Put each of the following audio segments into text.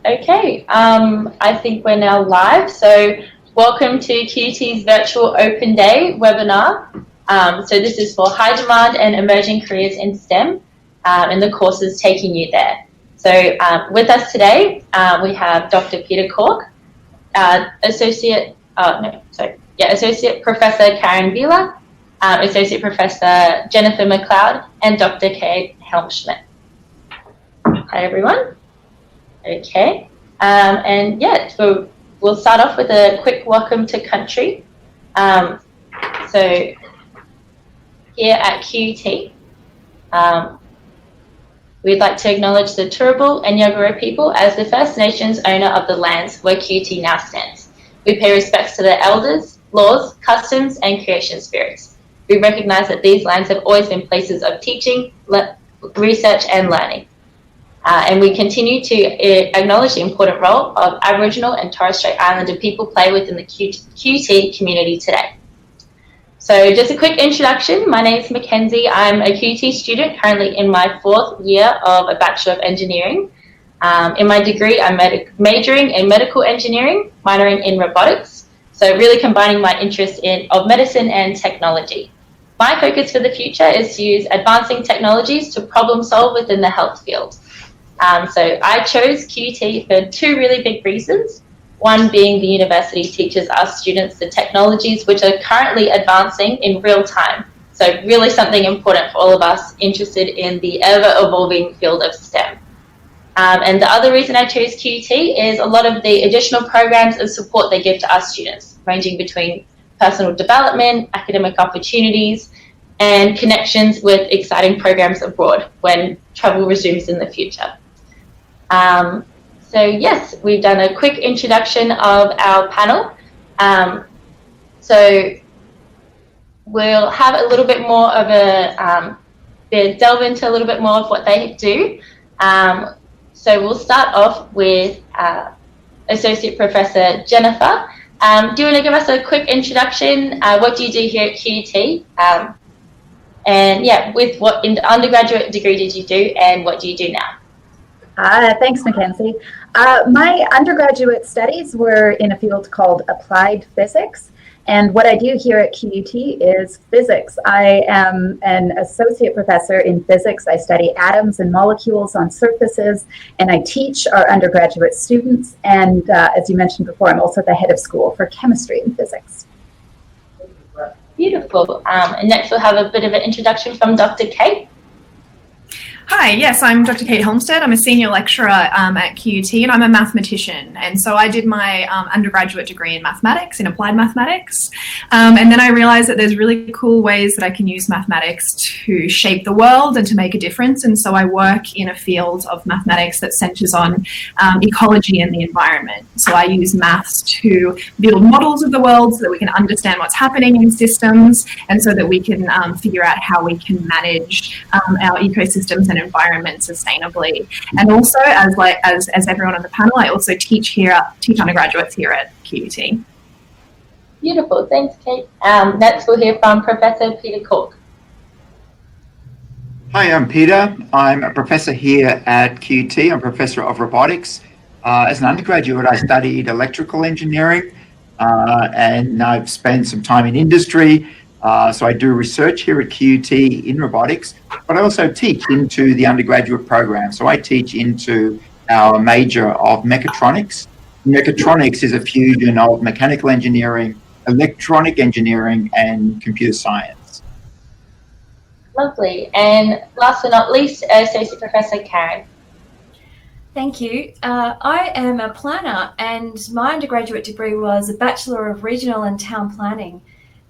Okay, I think we're now live. So welcome to QUT's Virtual Open Day webinar. So this is for high demand and emerging careers in STEM and the courses taking you there. So with us today, we have Dr. Peter Cork, Associate Professor Karen Vila, Associate Professor Jennifer McLeod, and Dr. Kate Helmschmidt. Hi, everyone. Okay, and yeah, so we'll start off with a quick welcome to country. So here at QUT, we'd like to acknowledge the Turrbal and Yagara people as the First Nations owner of the lands where QUT now stands. We pay respects to their elders, laws, customs, and creation spirits. We recognise that these lands have always been places of teaching, research, and learning. And we continue to acknowledge the important role of Aboriginal and Torres Strait Islander people play within the QUT community today. So just a quick introduction. My name is Mackenzie. I'm a QUT student currently in my 4th year of a Bachelor of Engineering. In my degree, I'm majoring in medical engineering, minoring in robotics. So really combining my interest of medicine and technology. My focus for the future is to use advancing technologies to problem solve within the health field. So I chose QUT for 2 really big reasons. One being the university teaches us students the technologies which are currently advancing in real time. So really something important for all of us interested in the ever-evolving field of STEM. And the other reason I chose QUT is a lot of the additional programs and support they give to us students, ranging between personal development, academic opportunities, and connections with exciting programs abroad when travel resumes in the future. So yes, we've done a quick introduction of our panel. So we'll have a little bit more of delve into a little bit more of what they do. So we'll start off with Associate Professor Jennifer. Do you want to give us a quick introduction? What do you do here at QUT? And yeah, with what undergraduate degree did you do and what do you do now? Thanks, Mackenzie. My undergraduate studies were in a field called applied physics. And what I do here at QUT is physics. I am an associate professor in physics. I study atoms and molecules on surfaces, and I teach our undergraduate students. And as you mentioned before, I'm also the head of school for chemistry and physics. Beautiful. And next we'll have a bit of an introduction from Dr. Kate. Hi, yes, I'm Dr. Kate Helmschmidt. I'm a senior lecturer at QUT and I'm a mathematician. And so I did my undergraduate degree in mathematics, in applied mathematics. And then I realized that there's really cool ways that I can use mathematics to shape the world and to make a difference. And so I work in a field of mathematics that centers on ecology and the environment. So I use maths to build models of the world so that we can understand what's happening in systems and so that we can figure out how we can manage our ecosystems and environment sustainably. And also, as everyone on the panel, I also teach undergraduates here at QUT. Beautiful, thanks, Kate. Next we'll hear from Professor Peter Cork. Hi, I'm Peter. I'm a professor here at QUT. I'm a professor of robotics. As an undergraduate, I studied electrical engineering and I've spent some time in industry. So I do research here at QUT in robotics, but I also teach into the undergraduate program. So I teach into our major of mechatronics. Mechatronics is a fusion of mechanical engineering, electronic engineering, and computer science. Lovely. And last but not least, Associate Professor Karen. Thank you. I am a planner and my undergraduate degree was a Bachelor of Regional and Town Planning.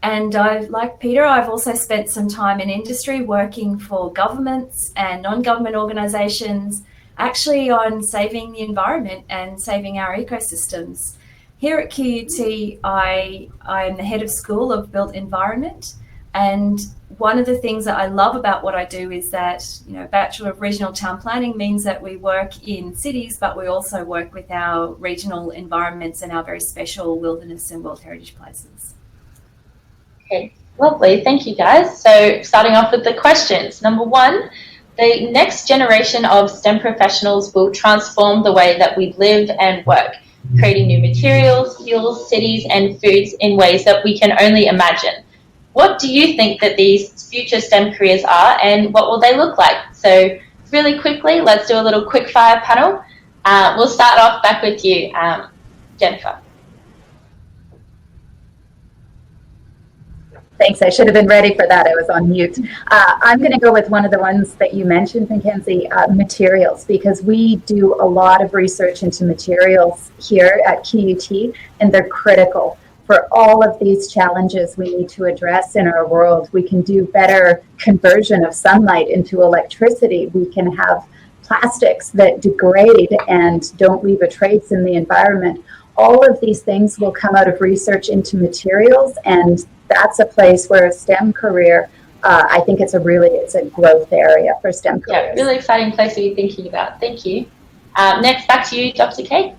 And like Peter, I've also spent some time in industry working for governments and non-government organisations, actually on saving the environment and saving our ecosystems. Here at QUT, I'm the head of school of built environment. And one of the things that I love about what I do is that, Bachelor of Regional Town Planning means that we work in cities, but we also work with our regional environments and our very special wilderness and World Heritage places. Okay, lovely. Thank you, guys. So starting off with the questions. Number 1, the next generation of STEM professionals will transform the way that we live and work, creating new materials, fuels, cities, and foods in ways that we can only imagine. What do you think that these future STEM careers are, and what will they look like? So really quickly, let's do a little quick fire panel. We'll start off back with you, Jennifer. Thanks. I should have been ready for that. I was on mute. I'm going to go with one of the ones that you mentioned, Mackenzie, materials, because we do a lot of research into materials here at QUT, and they're critical for all of these challenges we need to address in our world. We can do better conversion of sunlight into electricity. We can have plastics that degrade and don't leave a trace in the environment. All of these things will come out of research into materials, and that's a place where a STEM career, I think it's a growth area for STEM careers. Yeah, really exciting place to be thinking about. Thank you. Next, back to you, Dr. Kate.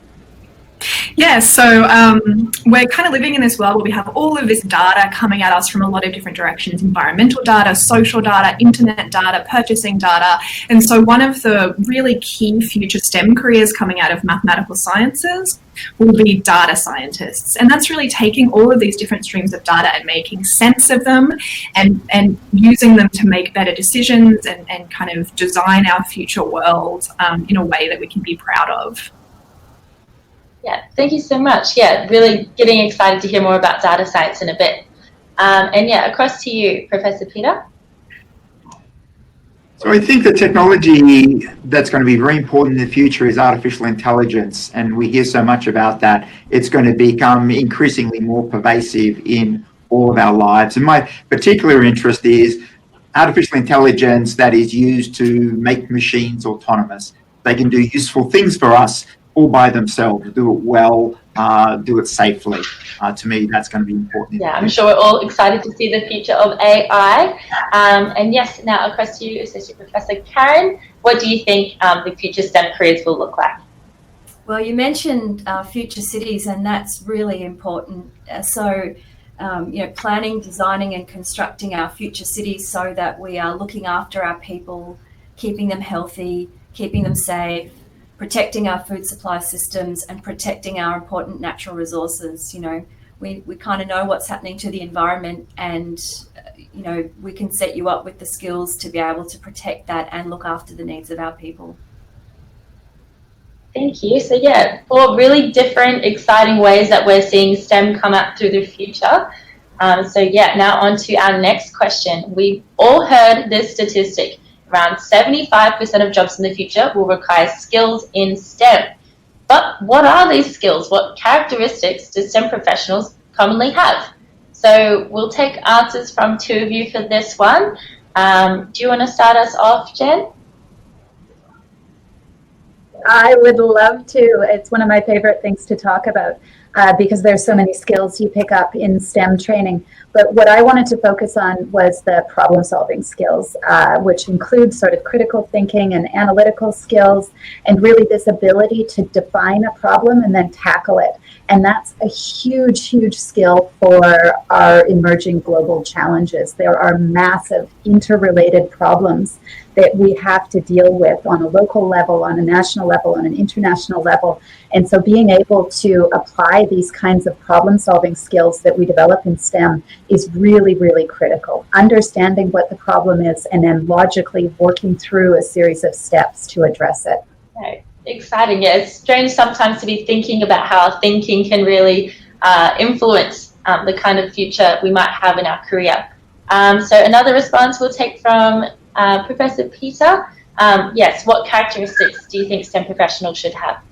Yeah, so we're kind of living in this world where we have all of this data coming at us from a lot of different directions: environmental data, social data, internet data, purchasing data. And so one of the really key future STEM careers coming out of mathematical sciences will be data scientists. And that's really taking all of these different streams of data and making sense of them and using them to make better decisions and kind of design our future world in a way that we can be proud of. Yeah, thank you so much. Yeah, really getting excited to hear more about data science in a bit. And yeah, across to you, Professor Peter. So I think the technology that's going to be very important in the future is artificial intelligence, and we hear so much about that. It's going to become increasingly more pervasive in all of our lives. And my particular interest is artificial intelligence that is used to make machines autonomous. They can do useful things for us all by themselves, do it well, do it safely. To me, that's going to be important. Yeah, I'm sure we're all excited to see the future of AI. And yes, now across to you, Associate Professor Karen. What do you think the future STEM careers will look like? Well, you mentioned future cities, and that's really important. Planning, designing, and constructing our future cities so that we are looking after our people, keeping them healthy, keeping them safe, protecting our food supply systems, and protecting our important natural resources. You know, we kind of know what's happening to the environment, and we can set you up with the skills to be able to protect that and look after the needs of our people. Thank you. So yeah, 4 really different, exciting ways that we're seeing STEM come out through the future. So yeah, now on to our next question. We've all heard this statistic. Around 75% of jobs in the future will require skills in STEM. But what are these skills? What characteristics do STEM professionals commonly have? So we'll take answers from 2 of you for this one. Do you want to start us off, Jen? I would love to. It's one of my favorite things to talk about because there's so many skills you pick up in STEM training. But what I wanted to focus on was the problem-solving skills, which include sort of critical thinking and analytical skills, and really this ability to define a problem and then tackle it. And that's a huge, huge skill for our emerging global challenges. There are massive interrelated problems that we have to deal with on a local level, on a national level, on an international level. And so being able to apply these kinds of problem-solving skills that we develop in STEM is really, really critical. Understanding what the problem is and then logically working through a series of steps to address it. Right. Exciting. Yeah, it's strange sometimes to be thinking about how our thinking can really influence the kind of future we might have in our career. So another response we'll take from Professor Peter. Yes, what characteristics do you think STEM professionals should have?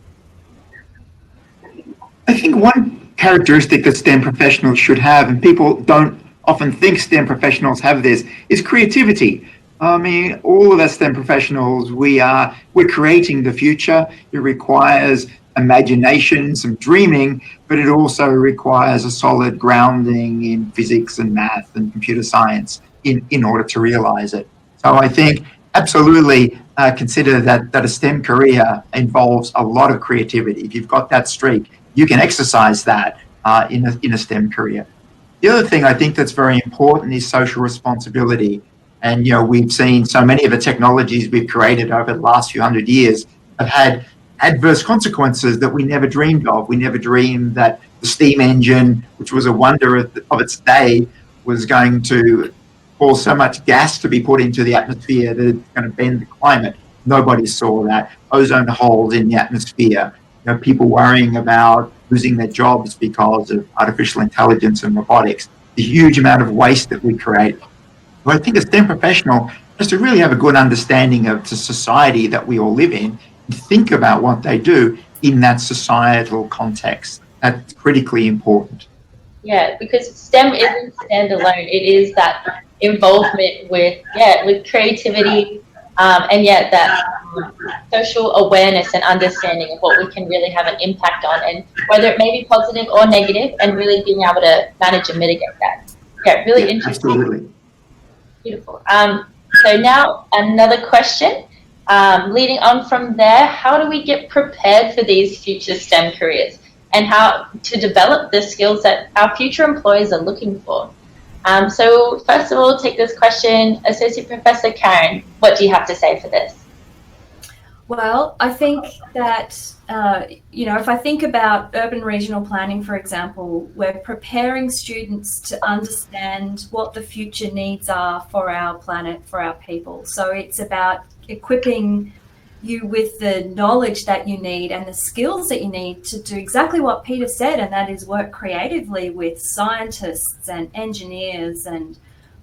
I think one characteristic that STEM professionals should have, and people don't often think STEM professionals have this, is creativity. I mean, all of us STEM professionals, we're creating the future. It requires imagination, some dreaming, but it also requires a solid grounding in physics and math and computer science in order to realize it. So I think absolutely consider that a STEM career involves a lot of creativity. If you've got that streak, you can exercise that in a STEM career. The other thing I think that's very important is social responsibility. And, we've seen so many of the technologies we've created over the last few hundred years have had adverse consequences that we never dreamed of. We never dreamed that the steam engine, which was a wonder of its day, was going to cause so much gas to be put into the atmosphere that it's going to bend the climate. Nobody saw that. Ozone holes in the atmosphere. People worrying about losing their jobs because of artificial intelligence and robotics. The huge amount of waste that we create. So I think a STEM professional has to really have a good understanding of the society that we all live in and think about what they do in that societal context. That's critically important. Yeah, because STEM isn't standalone. It is that involvement with creativity, and that social awareness and understanding of what we can really have an impact on, and whether it may be positive or negative, and really being able to manage and mitigate that. Yeah, really interesting. Absolutely. Beautiful. So now another question. Leading on from there, how do we get prepared for these future STEM careers, and how to develop the skills that our future employers are looking for? So first of all, take this question. Associate Professor Karen, what do you have to say for this? Well, I think that, if I think about urban regional planning, for example, we're preparing students to understand what the future needs are for our planet, for our people. So it's about equipping you with the knowledge that you need and the skills that you need to do exactly what Peter said, and that is work creatively with scientists and engineers and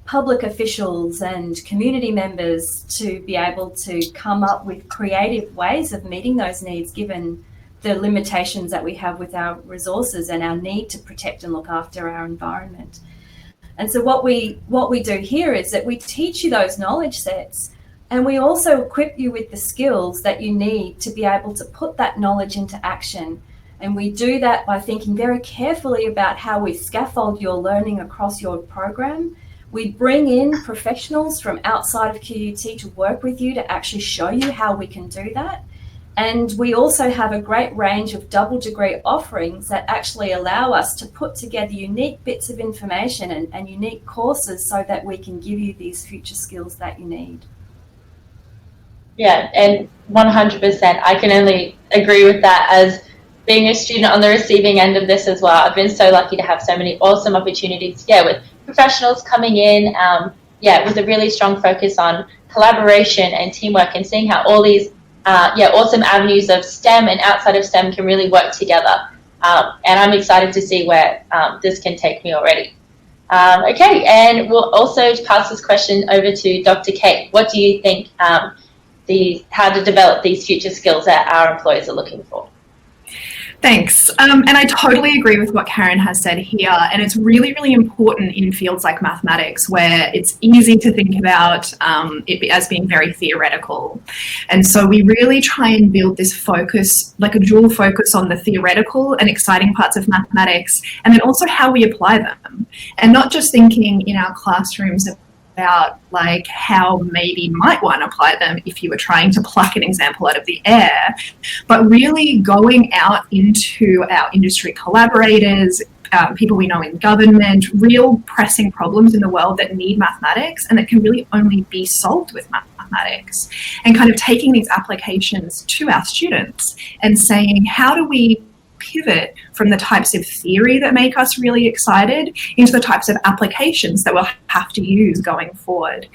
public officials and community members to be able to come up with creative ways of meeting those needs, given the limitations that we have with our resources and our need to protect and look after our environment. And so what we do here is that we teach you those knowledge sets, and we also equip you with the skills that you need to be able to put that knowledge into action. And we do that by thinking very carefully about how we scaffold your learning across your program. We bring in professionals from outside of QUT to work with you to actually show you how we can do that. And we also have a great range of double degree offerings that actually allow us to put together unique bits of information and unique courses so that we can give you these future skills that you need. Yeah, and 100%. I can only agree with that, as being a student on the receiving end of this as well. I've been so lucky to have so many awesome opportunities, with professionals coming in, with a really strong focus on collaboration and teamwork, and seeing how all these awesome avenues of STEM and outside of STEM can really work together. And I'm excited to see where this can take me already. Okay, and we'll also pass this question over to Dr. Kate. What do you think how to develop these future skills that our employers are looking for? Thanks. And I totally agree with what Karen has said here. And it's really, really important in fields like mathematics, where it's easy to think about it as being very theoretical. And so we really try and build this focus, like a dual focus on the theoretical and exciting parts of mathematics, and then also how we apply them. And not just thinking in our classrooms about like how maybe you might want to apply them if you were trying to pluck an example out of the air, but really going out into our industry collaborators, people we know in government, real pressing problems in the world that need mathematics and that can really only be solved with mathematics, and kind of taking these applications to our students and saying, how do we pivot from the types of theory that make us really excited into the types of applications that we'll have to use going forward.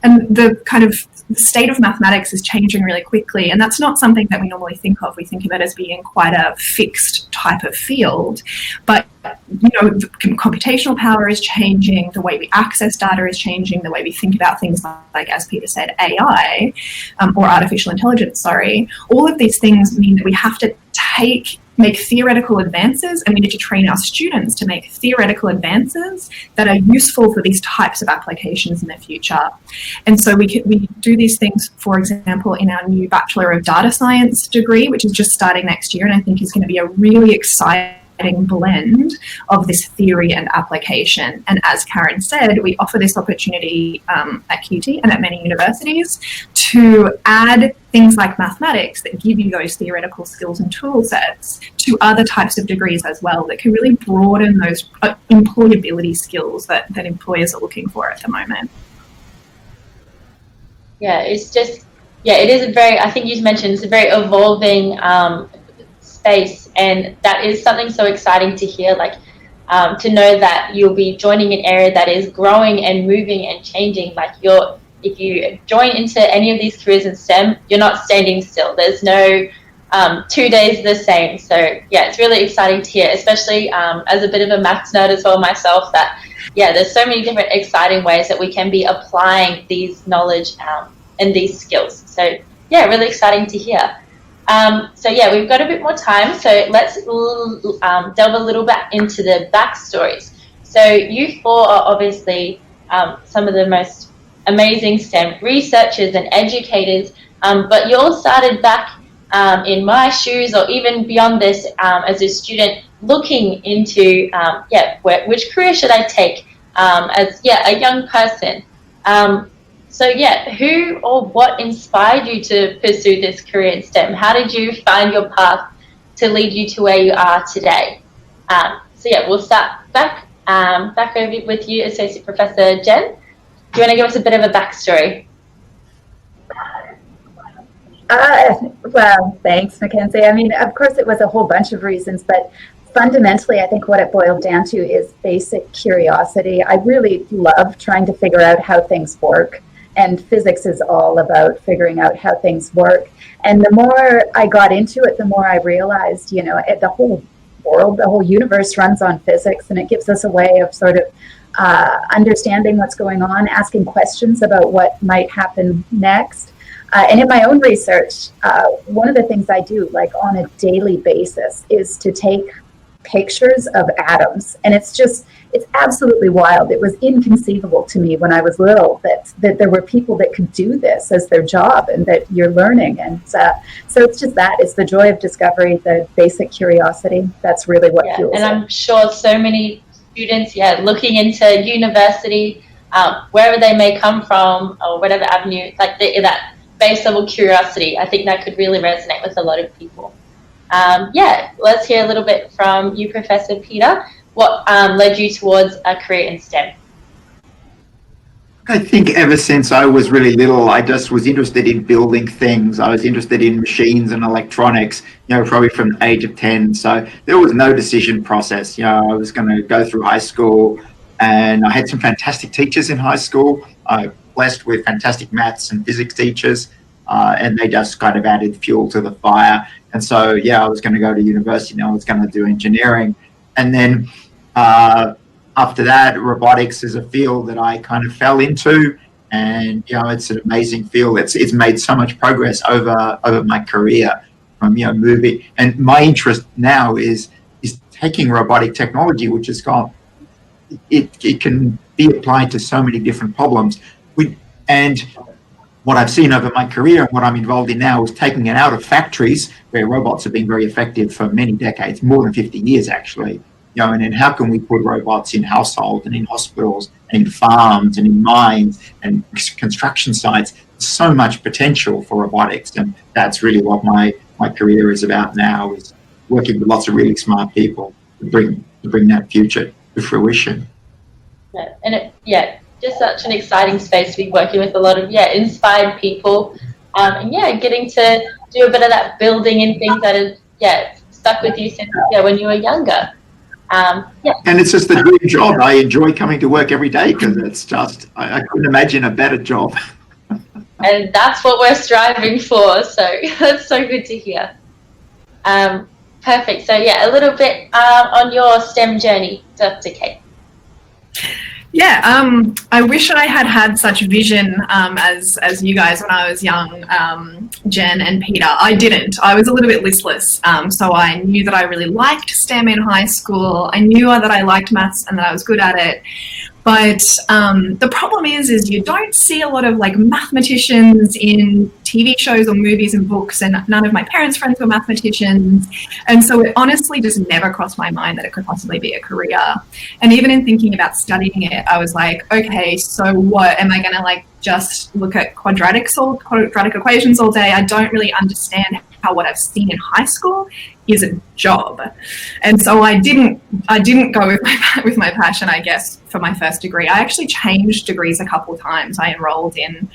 And the kind of the state of mathematics is changing really quickly, and that's not something that we normally think of. We think of it as being quite a fixed type of field, but computational power is changing, the way we access data is changing, the way we think about things like, as Peter said, AI, or artificial intelligence, all of these things mean that we have to make theoretical advances, and we need to train our students to make theoretical advances that are useful for these types of applications in the future. And so we do these things, for example, in our new Bachelor of Data Science degree, which is just starting next year, and I think is going to be a really exciting blend of this theory and application. And as Karen said, we offer this opportunity at QUT and at many universities to add things like mathematics that give you those theoretical skills and tool sets to other types of degrees as well, that can really broaden those employability skills that employers are looking for at the moment. Yeah, it's just, yeah, it is a very, I think you mentioned it's a very evolving space, and that is something so exciting to hear, like to know that you'll be joining an area that is growing and moving and changing. Like if you join into any of these careers in STEM, you're not standing still. There's no 2 days the same. So yeah, it's really exciting to hear, especially as a bit of a maths nerd as well myself, that yeah, there's so many different exciting ways that we can be applying these knowledge and these skills. So yeah, really exciting to hear. So yeah, we've got a bit more time, so let's delve a little bit into the backstories. So you four are obviously some of the most amazing STEM researchers and educators, but you all started back in my shoes, or even beyond this, as a student looking into which career should I take as a young person. So yeah, who or what inspired you to pursue this career in STEM? How did you find your path to lead you to where you are today? So yeah, we'll start back over with you, Associate Professor Jen. Do you want to give us a bit of a backstory? Well, thanks, Mackenzie. I mean, of course, it was a whole bunch of reasons, but fundamentally, I think what it boiled down to is basic curiosity. I really love trying to figure out how things work, and physics is all about figuring out how things work. And the more I got into it, the more I realized, the whole world, the whole universe runs on physics, and it gives us a way of sort of understanding what's going on, asking questions about what might happen next. And in my own research, one of the things I do, like on a daily basis, is to take pictures of atoms. And it's absolutely wild. It was inconceivable to me when I was little that there were people that could do this as their job, and that you're learning. And so it's just that. It's the joy of discovery, the basic curiosity. That's really what fuels it. And I'm sure so many students, looking into university, wherever they may come from, or whatever avenue, like that base level curiosity, I think that could really resonate with a lot of people. Let's hear a little bit from you, Professor Peter. What led you towards a career in STEM? I think ever since I was really little, I just was interested in building things. I was interested in machines and electronics, probably from the age of 10. So there was no decision process. I was going to go through high school, and I had some fantastic teachers in high school. I blessed with fantastic maths and physics teachers, and they just kind of added fuel to the fire. And so, I was going to go to university, I was going to do engineering. And then after that, robotics is a field that I kind of fell into, and it's an amazing field. It's made so much progress over my career, from moving. And my interest now is taking robotic technology, which has got it can be applied to so many different problems. And what I've seen over my career and what I'm involved in now is taking it out of factories where robots have been very effective for many decades, more than 50 years actually. And then how can we put robots in households and in hospitals and in farms and in mines and construction sites? So much potential for robotics, and that's really what my career is about now, is working with lots of really smart people to bring that future to fruition. Just such an exciting space to be working with a lot of inspired people, and getting to do a bit of that building and things that are stuck with you since when you were younger. And it's just a dream job. I enjoy coming to work every day because it's just I couldn't imagine a better job. And that's what we're striving for. So that's so good to hear. Perfect. So a little bit on your STEM journey, Dr. Kate. I wish I had such vision as you guys when I was young, Jen and Peter. I didn't. I was a little bit listless. So I knew that I really liked STEM in high school. I knew that I liked maths and that I was good at it. But the problem is you don't see a lot of mathematicians in TV shows or movies and books, and none of my parents' friends were mathematicians. And so it honestly just never crossed my mind that it could possibly be a career. And even in thinking about studying it, I was like, okay, so what? Am I going to just look at quadratic equations all day? I don't really understand how what I've seen in high school is a job. And so I didn't go with my passion, I guess, for my first degree. I actually changed degrees a couple of times. I enrolled in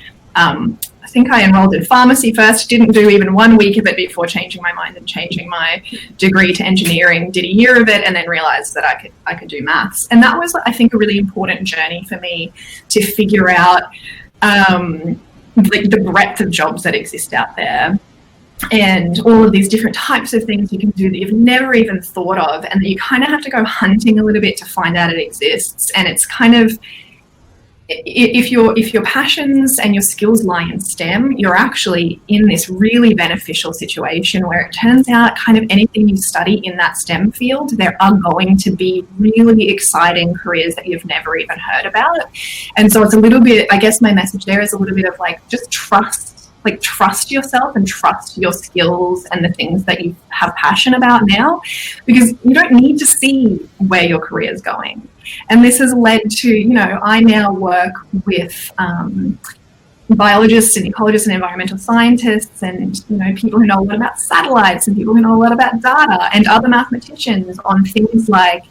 I think I enrolled in pharmacy first, didn't do even 1 week of it before changing my mind and changing my degree to engineering, did a year of it, and then realized that I could do maths. And that was, I think, a really important journey for me to figure out the breadth of jobs that exist out there, and all of these different types of things you can do that you've never even thought of, and that you kind of have to go hunting a little bit to find out it exists. And it's kind of, if your passions and your skills lie in STEM, you're actually in this really beneficial situation where it turns out kind of anything you study in that STEM field, there are going to be really exciting careers that you've never even heard about. And so it's a little bit, I guess my message there is a little bit of like, just trust yourself and trust your skills and the things that you have passion about now, because you don't need to see where your career is going. And this has led to, I now work with biologists and ecologists and environmental scientists and, people who know a lot about satellites and people who know a lot about data, and other mathematicians on things like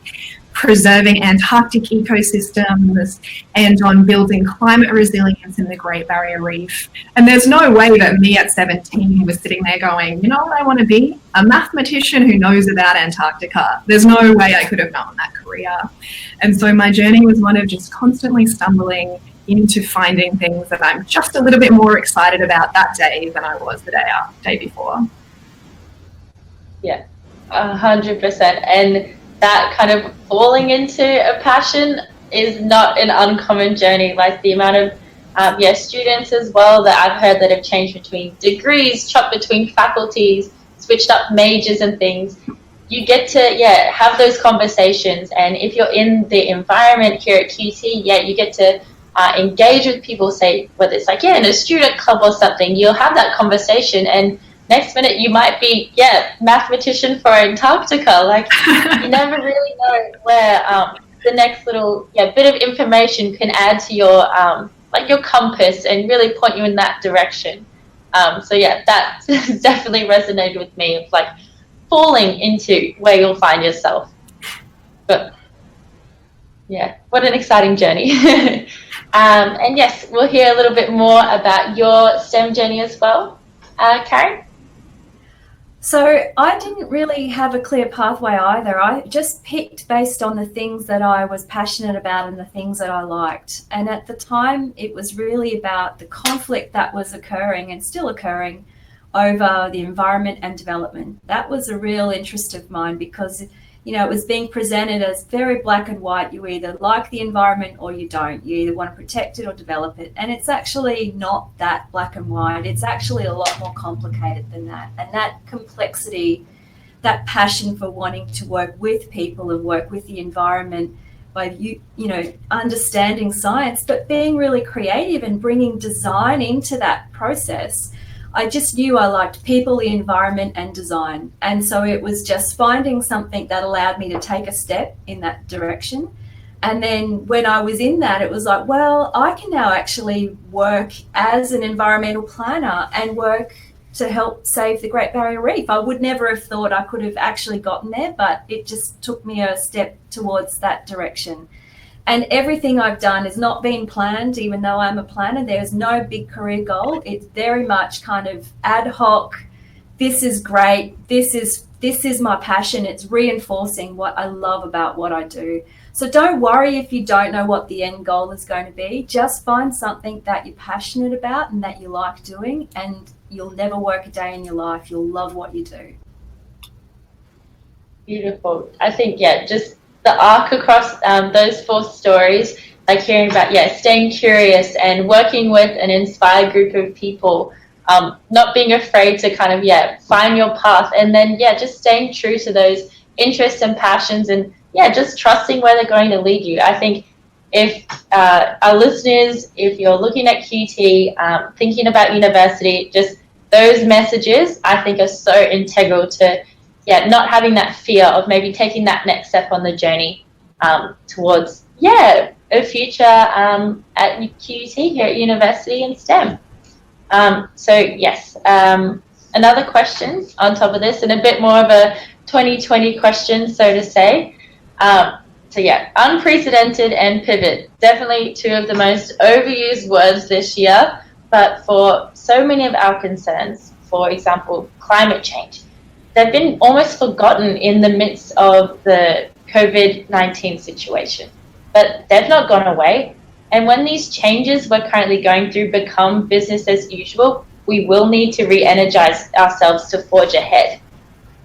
preserving Antarctic ecosystems and on building climate resilience in the Great Barrier Reef. And there's no way that me at 17 was sitting there going, you know what I want to be? A mathematician who knows about Antarctica. There's no way I could have known that career. And so my journey was one of just constantly stumbling into finding things that I'm just a little bit more excited about that day than I was the day before. Yeah, 100%. And that kind of falling into a passion is not an uncommon journey. Like the amount of students as well that I've heard that have changed between degrees, chopped between faculties, switched up majors and things. You get to have those conversations, and if you're in the environment here at QT, you get to engage with people, say whether it's like in a student club or something, you'll have that conversation, and next minute you might be mathematician for Antarctica. Like you never really know where the next little bit of information can add to your your compass and really point you in that direction. That definitely resonated with me, of like falling into where you'll find yourself. But what an exciting journey. And yes, we'll hear a little bit more about your STEM journey as well, Karen. So I didn't really have a clear pathway either. I just picked based on the things that I was passionate about and the things that I liked. And at the time, it was really about the conflict that was occurring and still occurring over the environment and development. That was a real interest of mine because, it was being presented as very black and white. You either like the environment or you don't. You either want to protect it or develop it. And it's actually not that black and white. It's actually a lot more complicated than that. And that complexity, that passion for wanting to work with people and work with the environment by, understanding science, but being really creative and bringing design into that process. I just knew I liked people, the environment, and design. And so it was just finding something that allowed me to take a step in that direction. And then when I was in that, it was like, well, I can now actually work as an environmental planner and work to help save the Great Barrier Reef. I would never have thought I could have actually gotten there, but it just took me a step towards that direction. And everything I've done has not been planned, even though I'm a planner. There's no big career goal. It's very much kind of ad hoc. This is great. This is my passion. It's reinforcing what I love about what I do. So don't worry if you don't know what the end goal is going to be. Just find something that you're passionate about and that you like doing, and you'll never work a day in your life. You'll love what you do. Beautiful. I think, just the arc across those 4 stories, like hearing about, staying curious and working with an inspired group of people, not being afraid to kind of, find your path, and then, just staying true to those interests and passions, and, just trusting where they're going to lead you. I think if our listeners, if you're looking at QT, thinking about university, just those messages, I think, are so integral to not having that fear of maybe taking that next step on the journey towards, a future at QUT here at university in STEM. Another question on top of this, and a bit more of a 2020 question, so to say. Unprecedented and pivot. Definitely 2 of the most overused words this year, but for so many of our concerns, for example, climate change, they've been almost forgotten in the midst of the COVID-19 situation, but they've not gone away. And when these changes we're currently going through become business as usual, we will need to re-energize ourselves to forge ahead.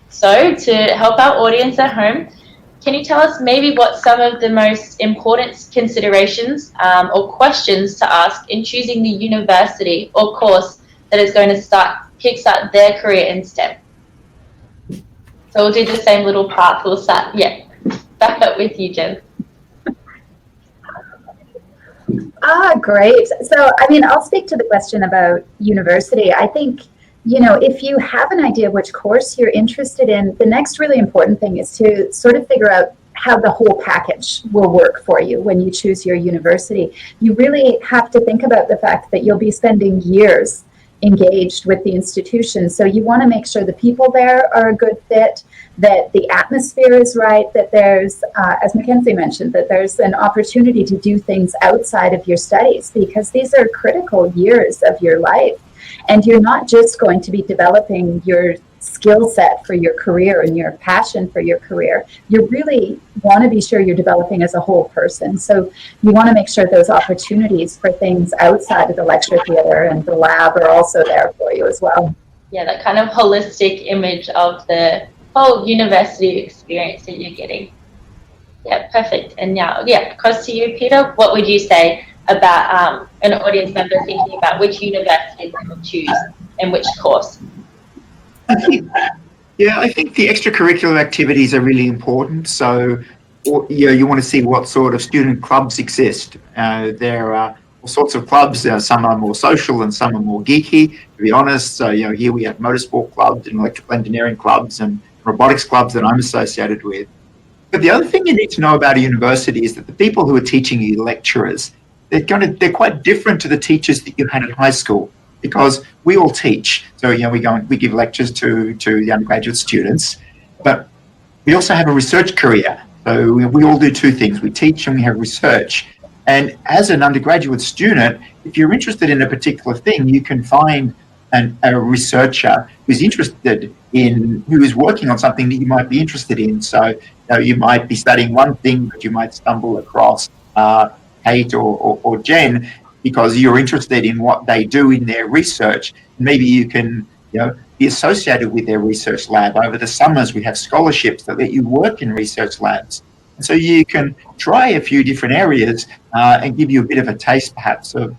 So to help our audience at home, can you tell us maybe what some of the most important considerations or questions to ask in choosing the university or course that is going to kickstart their career in STEM? So we'll do the same little path. We'll start, back up with you, Jen. Great. So, I'll speak to the question about university. I think, if you have an idea of which course you're interested in, the next really important thing is to sort of figure out how the whole package will work for you when you choose your university. You really have to think about the fact that you'll be spending years engaged with the institution. So you want to make sure the people there are a good fit, that the atmosphere is right, that there's, as Mackenzie mentioned, that there's an opportunity to do things outside of your studies, because these are critical years of your life. And you're not just going to be developing your skill set for your career and your passion for your career. You really want to be sure you're developing as a whole person. So you want to make sure those opportunities for things outside of the lecture theatre and the lab are also there for you as well. Yeah, that kind of holistic image of the whole university experience that you're getting. Yeah, perfect. And now, across to you, Peter. What would you say about an audience member thinking about which university they will choose and which course? I think the extracurricular activities are really important. So, you want to see what sort of student clubs exist. There are all sorts of clubs. Some are more social and some are more geeky, to be honest. So, here we have motorsport clubs and electrical engineering clubs and robotics clubs that I'm associated with. But the other thing you need to know about a university is that the people who are teaching you, the lecturers, they're quite different to the teachers that you had at high school, because we all teach. So, we give lectures to the undergraduate students, but we also have a research career. So we all do two things. We teach and we have research. And as an undergraduate student, if you're interested in a particular thing, you can find a researcher who's who is working on something that you might be interested in. So, you might be studying one thing, but you might stumble across Kate or Jen, because you're interested in what they do in their research. Maybe you can, be associated with their research lab. Over the summers, we have scholarships that let you work in research labs. And so you can try a few different areas and give you a bit of a taste, perhaps, of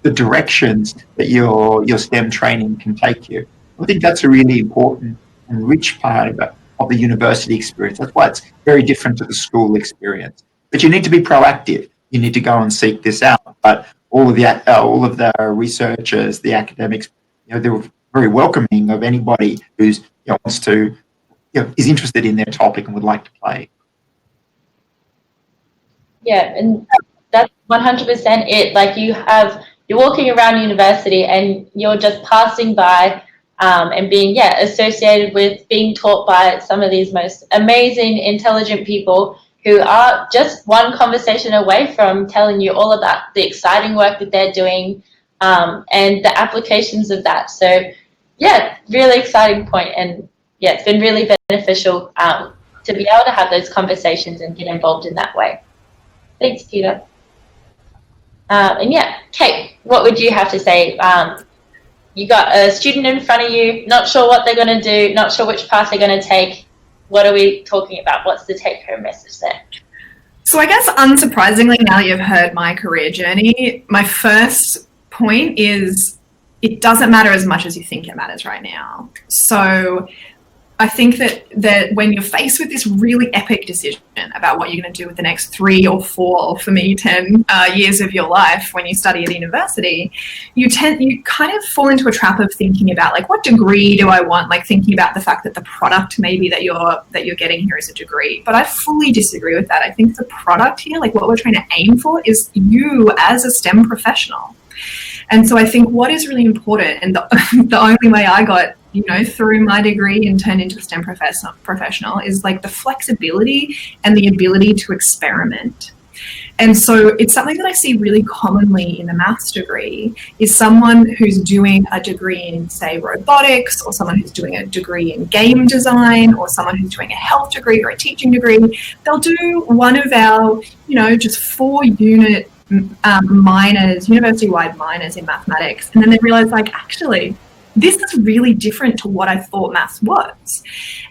the directions that your STEM training can take you. I think that's a really important and rich part of the university experience. That's why it's very different to the school experience. But you need to be proactive. You need to go and seek this out. But all of the researchers, the academics, they're very welcoming of anybody who's wants to, is interested in their topic and would like to play. Yeah, and that's 100% it. Like you're walking around university and you're just passing by and being associated with being taught by some of these most amazing, intelligent people who are just one conversation away from telling you all about the exciting work that they're doing and the applications of that. So, really exciting point. And it's been really beneficial to be able to have those conversations and get involved in that way. Thanks, Peter. Kate, what would you have to say? You got a student in front of you, not sure what they're going to do, not sure which path they're going to take. What are we talking about? What's the take-home message there? So I guess unsurprisingly, now that you've heard my career journey, my first point is it doesn't matter as much as you think it matters right now. So I think that when you're faced with this really epic decision about what you're going to do with the next 3 or 4, or for me, 10 years of your life when you study at university, you kind of fall into a trap of thinking about, like, what degree do I want? Like, thinking about the fact that the product maybe that you're getting here is a degree. But I fully disagree with that. I think the product here, like what we're trying to aim for, is you as a STEM professional. And so I think what is really important, and the only way I got through my degree and turned into a STEM professional, is like the flexibility and the ability to experiment. And so it's something that I see really commonly in the maths degree is someone who's doing a degree in, say, robotics, or someone who's doing a degree in game design, or someone who's doing a health degree or a teaching degree. They'll do one of our, just 4-unit minors, university-wide minors in mathematics, and then they realize, like, actually, this is really different to what I thought maths was.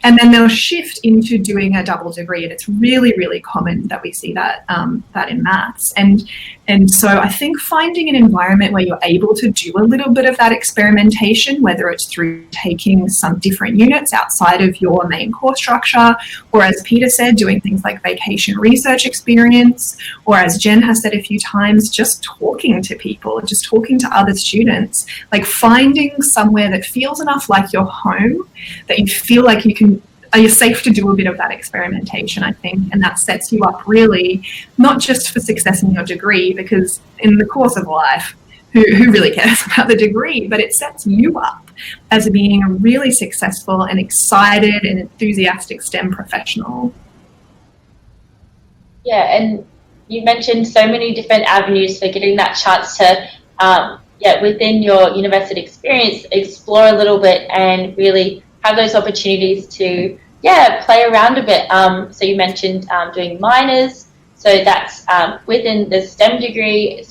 And then they'll shift into doing a double degree, and it's really, really common that we see that that in maths. And so I think finding an environment where you're able to do a little bit of that experimentation, whether it's through taking some different units outside of your main course structure, or as Peter said, doing things like vacation research experience, or as Jen has said a few times, just talking to people, just talking to other students, like finding somewhere that feels enough like your home, that you feel like you're safe to do a bit of that experimentation, I think, and that sets you up really, not just for success in your degree, because in the course of life, who really cares about the degree, but it sets you up as being a really successful and excited and enthusiastic STEM professional. Yeah, and you mentioned so many different avenues for getting that chance to, within your university experience, explore a little bit and really have those opportunities to, play around a bit. So you mentioned doing minors. So that's within the STEM degree,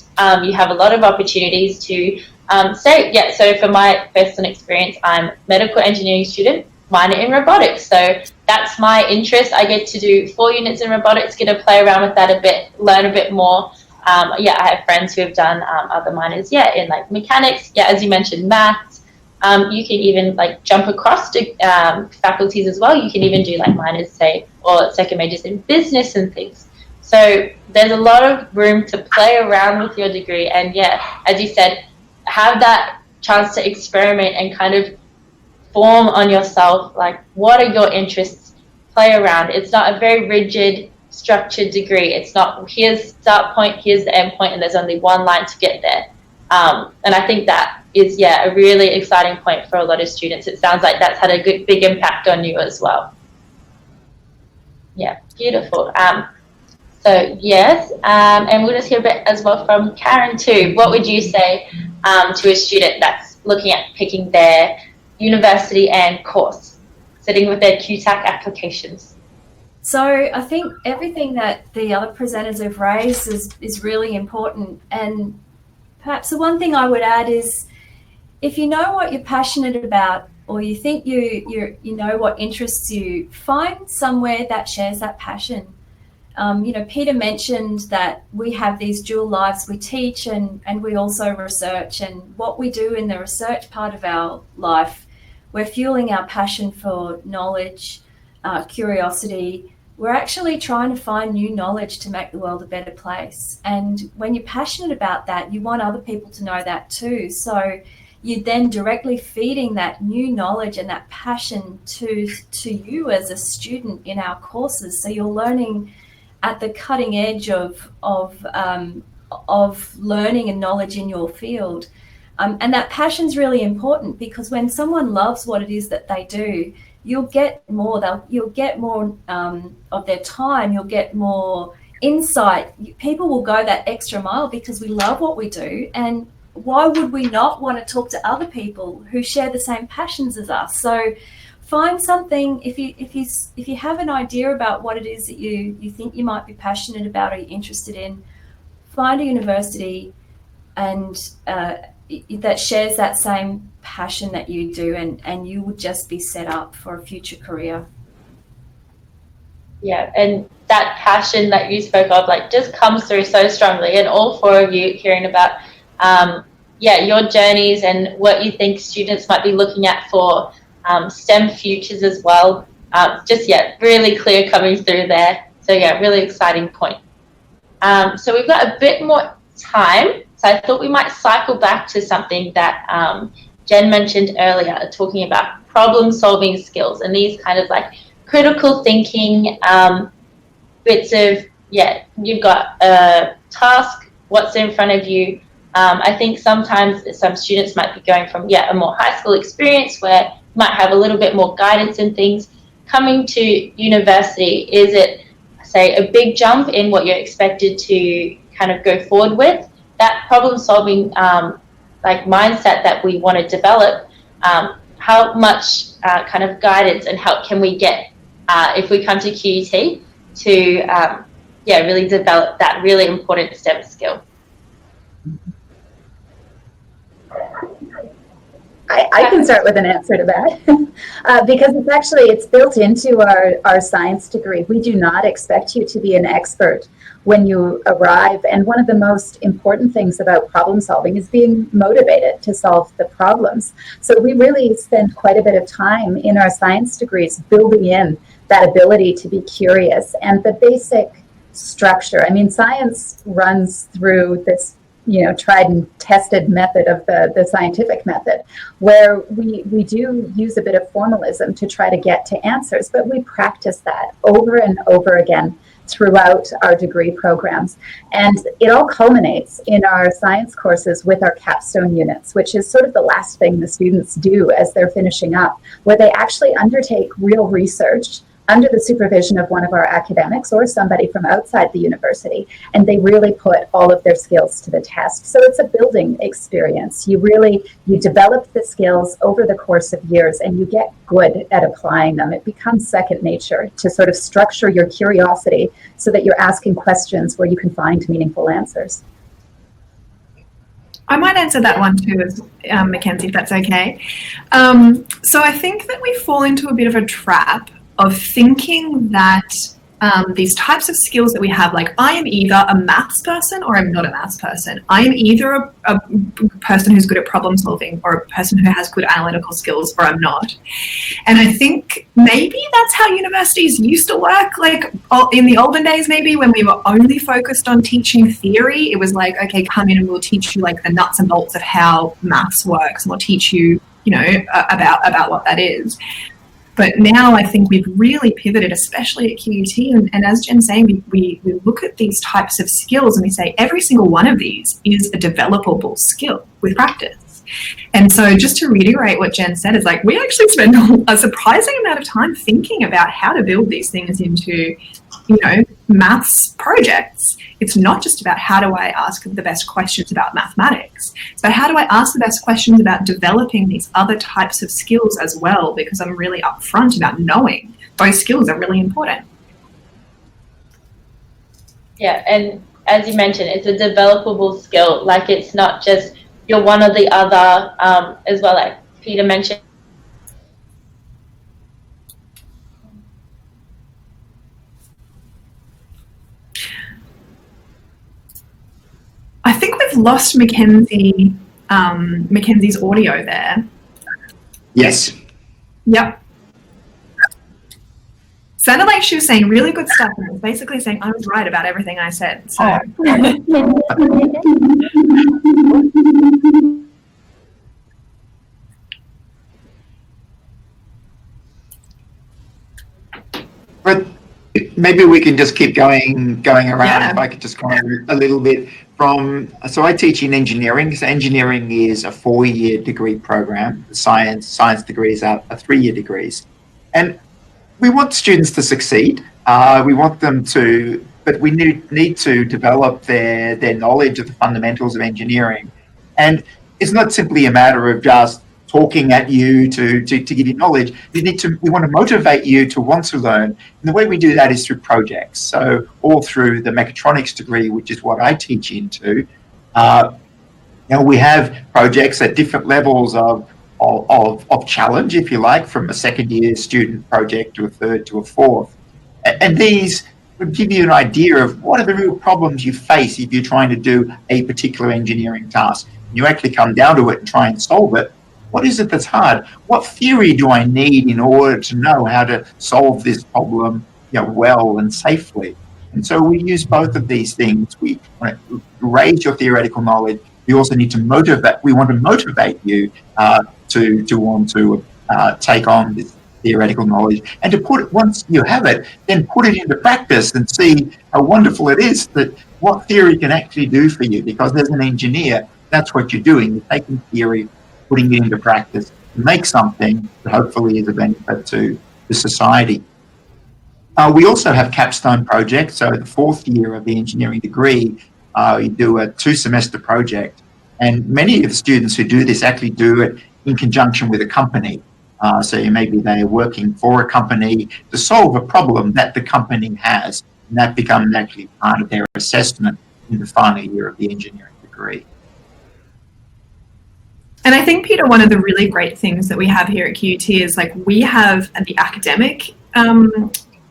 you have a lot of opportunities to so for my personal experience, I'm a medical engineering student, minor in robotics. So that's my interest. I get to do 4 units in robotics, get to play around with that a bit, learn a bit more. I have friends who have done other minors, in like mechanics, as you mentioned, maths. You can even like jump across to faculties as well. You can even do like minors, say, or second majors in business and things. So there's a lot of room to play around with your degree, and as you said, have that chance to experiment and kind of form on yourself, like, what are your interests, play around. It's not a very rigid, structured degree. It's not, here's the start point, here's the end point, and there's only one line to get there. And I think that is, a really exciting point for a lot of students. It sounds like that's had a big impact on you as well. Yeah, beautiful. So yes, and we'll just hear a bit as well from Karen too. What would you say to a student that's looking at picking their university and course, sitting with their QUT applications? So I think everything that the other presenters have raised is really important. And perhaps the one thing I would add is, if you know what you're passionate about, or you think you know what interests you, find somewhere that shares that passion. Peter mentioned that we have these dual lives. We teach and we also research, and what we do in the research part of our life, we're fueling our passion for knowledge, curiosity. We're actually trying to find new knowledge to make the world a better place. And when you're passionate about that, you want other people to know that too. So you're then directly feeding that new knowledge and that passion to you as a student in our courses. So you're learning at the cutting edge of learning and knowledge in your field. And that passion's really important, because when someone loves what it is that they do, you'll get more. You'll get more of their time. You'll get more insight. People will go that extra mile because we love what we do. And why would we not want to talk to other people who share the same passions as us? So find something. If you have an idea about what it is that you think you might be passionate about or you're interested in, find a university and that shares that same passion that you do, and you would just be set up for a future career. Yeah, and that passion that you spoke of, like, just comes through so strongly, and all 4 of you hearing about your journeys and what you think students might be looking at for STEM futures as well. Really clear coming through there. So really exciting point. So we've got a bit more time. So I thought we might cycle back to something that Jen mentioned earlier, talking about problem-solving skills and these kind of like critical thinking bits of, you've got a task, what's in front of you. I think sometimes some students might be going from, a more high school experience where you might have a little bit more guidance in things. Coming to university, is it say, a big jump in what you're expected to kind of go forward with, that problem-solving like mindset that we want to develop, how much kind of guidance and help can we get if we come to QUT to really develop that really important STEM skill? I can start with an answer to that because it's built into our science degree. We do not expect you to be an expert when you arrive. And one of the most important things about problem solving is being motivated to solve the problems. So we really spend quite a bit of time in our science degrees building in that ability to be curious and the basic structure. I mean, science runs through this tried and tested method of the scientific method, where we do use a bit of formalism to try to get to answers, but we practice that over and over again throughout our degree programs. And it all culminates in our science courses with our capstone units, which is sort of the last thing the students do as they're finishing up, where they actually undertake real research under the supervision of one of our academics or somebody from outside the university, and they really put all of their skills to the test. So it's a building experience. You develop the skills over the course of years, and you get good at applying them. It becomes second nature to sort of structure your curiosity so that you're asking questions where you can find meaningful answers. I might answer that one too, Mackenzie, if that's okay. So I think that we fall into a bit of a trap of thinking that these types of skills that we have, like I am either a maths person or I'm not a maths person. I am either a person who's good at problem solving or a person who has good analytical skills, or I'm not. And I think maybe that's how universities used to work, like in the olden days, maybe when we were only focused on teaching theory. It was like, okay, come in and we'll teach you like the nuts and bolts of how maths works, and we'll teach you, about what that is. But now I think we've really pivoted, especially at QUT, and as Jen's saying, we look at these types of skills and we say every single one of these is a developable skill with practice. And so just to reiterate what Jen said, is like we actually spend a surprising amount of time thinking about how to build these things into, maths projects. It's not just about how do I ask the best questions about mathematics, but how do I ask the best questions about developing these other types of skills as well, because I'm really upfront about knowing those skills are really important. Yeah, and as you mentioned, it's a developable skill. Like it's not just you're one or the other, as well, like Peter mentioned. I think we've lost Mackenzie's audio there. Yes. Yep. Sounded like she was saying really good stuff, and was basically saying I was right about everything I said. So. But maybe we can just keep going around. Yeah. If I could just comment a little bit so I teach in engineering. So engineering is a 4-year degree program. Science degrees are 3-year degrees. And we want students to succeed. We want them to, but we need to develop their knowledge of the fundamentals of engineering. And it's not simply a matter of just talking at you to give you knowledge. We want to motivate you to want to learn. And the way we do that is through projects. So all through the mechatronics degree, which is what I teach into, we have projects at different levels of challenge, if you like, from a second-year student project to a third to a fourth. And these would give you an idea of what are the real problems you face if you're trying to do a particular engineering task. You actually come down to it and try and solve it. What is it that's hard? What theory do I need in order to know how to solve this problem, well and safely? And so we use both of these things. We want to raise your theoretical knowledge. We also need to motivate. We want to motivate you to want to take on this theoretical knowledge, and to put it, once you have it, then put it into practice and see how wonderful it is that what theory can actually do for you. Because as an engineer, that's what you're doing. You're taking theory, putting it into practice to make something that hopefully is a benefit to society. We also have capstone projects. So the 4th year of the engineering degree, you do a 2-semester project. And many of the students who do this actually do it in conjunction with a company. So maybe they're working for a company to solve a problem that the company has, and that becomes actually part of their assessment in the final year of the engineering degree. And I think, Peter, one of the really great things that we have here at QUT is like we have the academic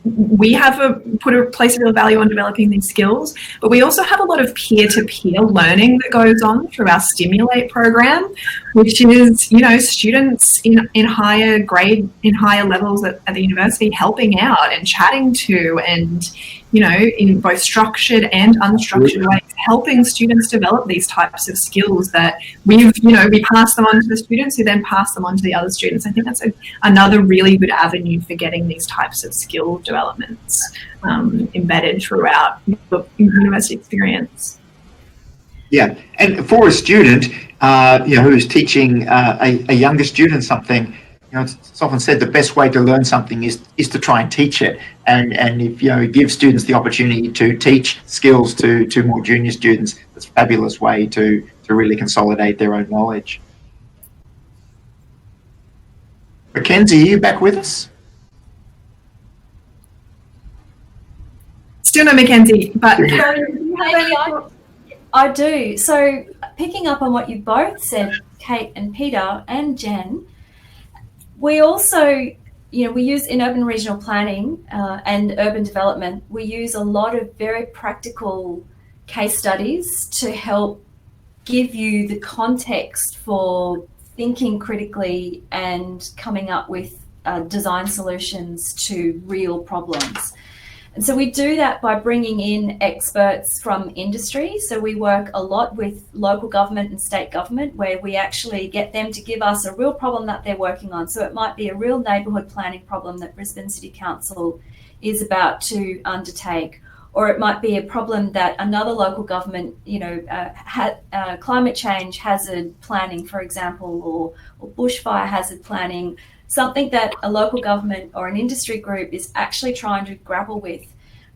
we have put a place of real value on developing these skills, but we also have a lot of peer-to-peer learning that goes on through our Stimulate program, which is, you know, students in higher grade, in higher levels at the university helping out and chatting to, and, you know, in both structured and unstructured ways, helping students develop these types of skills that we pass them on to the students who then pass them on to the other students. I think that's another really good avenue for getting these types of skill developments embedded throughout the university experience. Yeah, and for a student, who's teaching a younger student something, it's often said the best way to learn something is to try and teach it. And if give students the opportunity to teach skills to more junior students, it's a fabulous way to really consolidate their own knowledge. Mackenzie, are you back with us? Still no Mackenzie, but I do. So picking up on what you both said, Kate and Peter and Jen, we also, we use in urban regional planning and urban development, we use a lot of very practical case studies to help give you the context for thinking critically and coming up with design solutions to real problems. And so we do that by bringing in experts from industry. So we work a lot with local government and state government, where we actually get them to give us a real problem that they're working on. So it might be a real neighbourhood planning problem that Brisbane City Council is about to undertake, or it might be a problem that another local government, climate change hazard planning, for example, or bushfire hazard planning, something that a local government or an industry group is actually trying to grapple with.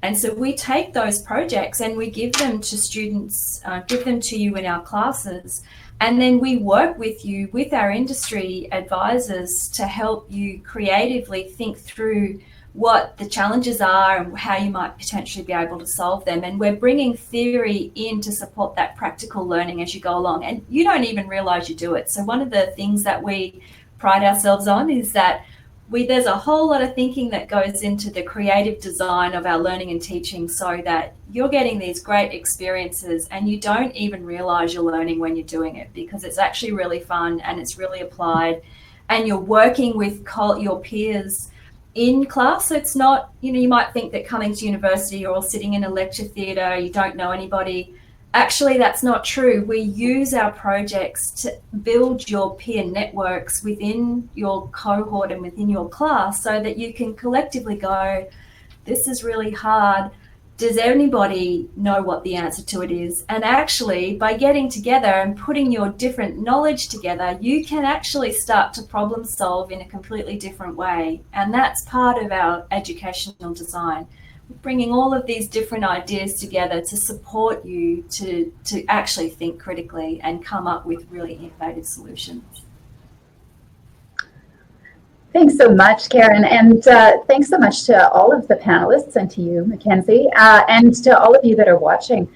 And so we take those projects and we give them to students, give them to you in our classes, and then we work with you, with our industry advisors, to help you creatively think through what the challenges are and how you might potentially be able to solve them. And we're bringing theory in to support that practical learning as you go along, and you don't even realize you do it. So one of the things that we pride ourselves on is that there's a whole lot of thinking that goes into the creative design of our learning and teaching, so that you're getting these great experiences and you don't even realize you're learning when you're doing it, because it's actually really fun and it's really applied, and you're working with your peers in class. So it's not, you might think that coming to university, you're all sitting in a lecture theatre, you don't know anybody. Actually, that's not true. We use our projects to build your peer networks within your cohort and within your class, so that you can collectively go, this is really hard. Does anybody know what the answer to it is? And actually, by getting together and putting your different knowledge together, you can actually start to problem solve in a completely different way. And that's part of our educational design. Bringing all of these different ideas together to support you to actually think critically and come up with really innovative solutions. Thanks so much, Karen, and thanks so much to all of the panelists and to you, Mackenzie, and to all of you that are watching.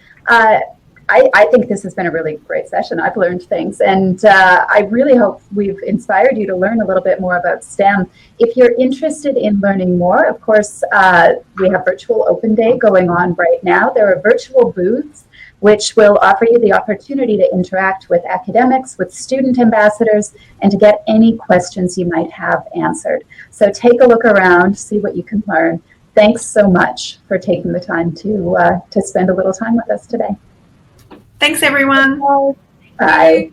I think this has been a really great session. I've learned things, and I really hope we've inspired you to learn a little bit more about STEM. If you're interested in learning more, of course, we have Virtual Open Day going on right now. There are virtual booths which will offer you the opportunity to interact with academics, with student ambassadors, and to get any questions you might have answered. So take a look around, see what you can learn. Thanks so much for taking the time to spend a little time with us today. Thanks, everyone. Bye.